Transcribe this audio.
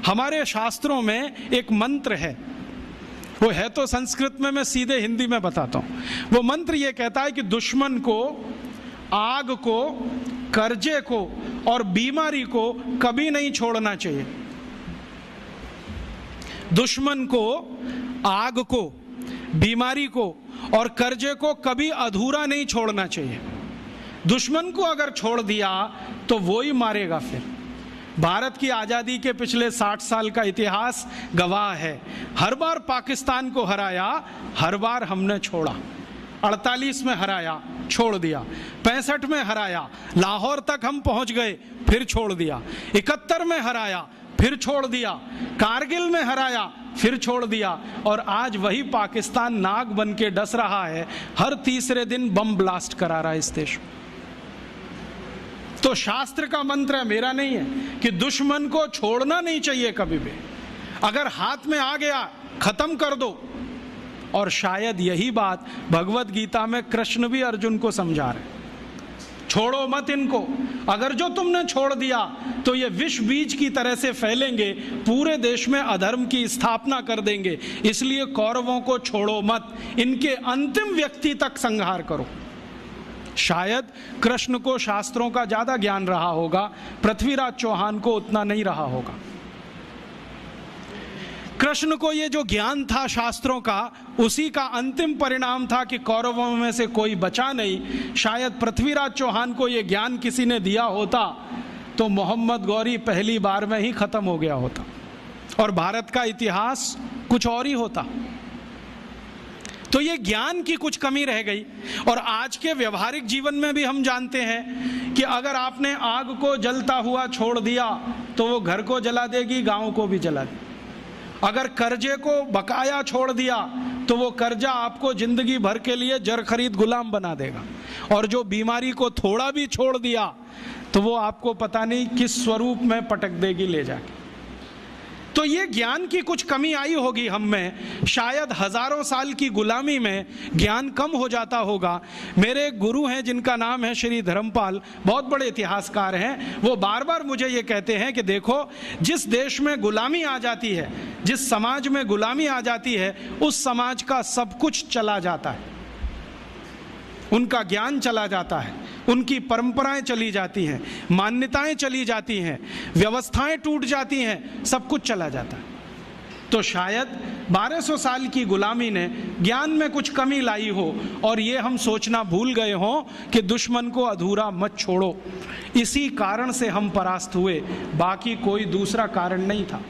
हमारे शास्त्रों में एक मंत्र है, वो है तो संस्कृत में, मैं सीधे हिंदी में बताता हूँ। वो मंत्र ये कहता है कि दुश्मन को, आग को, कर्जे को और बीमारी को कभी नहीं छोड़ना चाहिए। दुश्मन को, आग को, बीमारी को और कर्जे को कभी अधूरा नहीं छोड़ना चाहिए। दुश्मन को अगर छोड़ दिया तो वो ही मारेगा फिर। भारत की आज़ादी के पिछले 60 साल का इतिहास गवाह है, हर बार पाकिस्तान को हराया, हर बार हमने छोड़ा। 48 में हराया, छोड़ दिया। 65 में हराया, लाहौर तक हम पहुंच गए, फिर छोड़ दिया। 71 में हराया, फिर छोड़ दिया। कारगिल में हराया, फिर छोड़ दिया। और आज वही पाकिस्तान नाग बन के डस रहा है, हर तीसरे दिन बम ब्लास्ट करा रहा है इस देश में। तो शास्त्र का मंत्र है, मेरा नहीं है, कि दुश्मन को छोड़ना नहीं चाहिए कभी भी। अगर हाथ में आ गया, खत्म कर दो। और शायद यही बात भगवत गीता में कृष्ण भी अर्जुन को समझा रहे, छोड़ो मत इनको। अगर जो तुमने छोड़ दिया तो ये विष बीज की तरह से फैलेंगे, पूरे देश में अधर्म की स्थापना कर देंगे। इसलिए कौरवों को छोड़ो मत, इनके अंतिम व्यक्ति तक संहार करो। शायद कृष्ण को शास्त्रों का ज्यादा ज्ञान रहा होगा, पृथ्वीराज चौहान को उतना नहीं रहा होगा। कृष्ण को ये जो ज्ञान था शास्त्रों का, उसी का अंतिम परिणाम था कि कौरवों में से कोई बचा नहीं। शायद पृथ्वीराज चौहान को ये ज्ञान किसी ने दिया होता तो मोहम्मद गौरी पहली बार में ही खत्म हो गया होता और भारत का इतिहास कुछ और ही होता। तो ये ज्ञान की कुछ कमी रह गई। और आज के व्यवहारिक जीवन में भी हम जानते हैं कि अगर आपने आग को जलता हुआ छोड़ दिया तो वो घर को जला देगी, गांव को भी जला देगी। अगर कर्जे को बकाया छोड़ दिया तो वो कर्जा आपको जिंदगी भर के लिए जर खरीद गुलाम बना देगा। और जो बीमारी को थोड़ा भी छोड़ दिया तो वो आपको पता नहीं किस स्वरूप में पटक देगी ले जाके। तो ये ज्ञान की कुछ कमी आई होगी हम में, शायद हजारों साल की गुलामी में ज्ञान कम हो जाता होगा। मेरे एक गुरु हैं जिनका नाम है श्री धर्मपाल, बहुत बड़े इतिहासकार हैं। वो बार बार मुझे ये कहते हैं कि देखो, जिस देश में गुलामी आ जाती है, जिस समाज में गुलामी आ जाती है, उस समाज का सब कुछ चला जाता है। उनका ज्ञान चला जाता है, उनकी परंपराएं चली जाती हैं, मान्यताएं चली जाती हैं, व्यवस्थाएं टूट जाती हैं, सब कुछ चला जाता है। तो शायद 1200 साल की गुलामी ने ज्ञान में कुछ कमी लाई हो और ये हम सोचना भूल गए हों कि दुश्मन को अधूरा मत छोड़ो। इसी कारण से हम परास्त हुए, बाकी कोई दूसरा कारण नहीं था।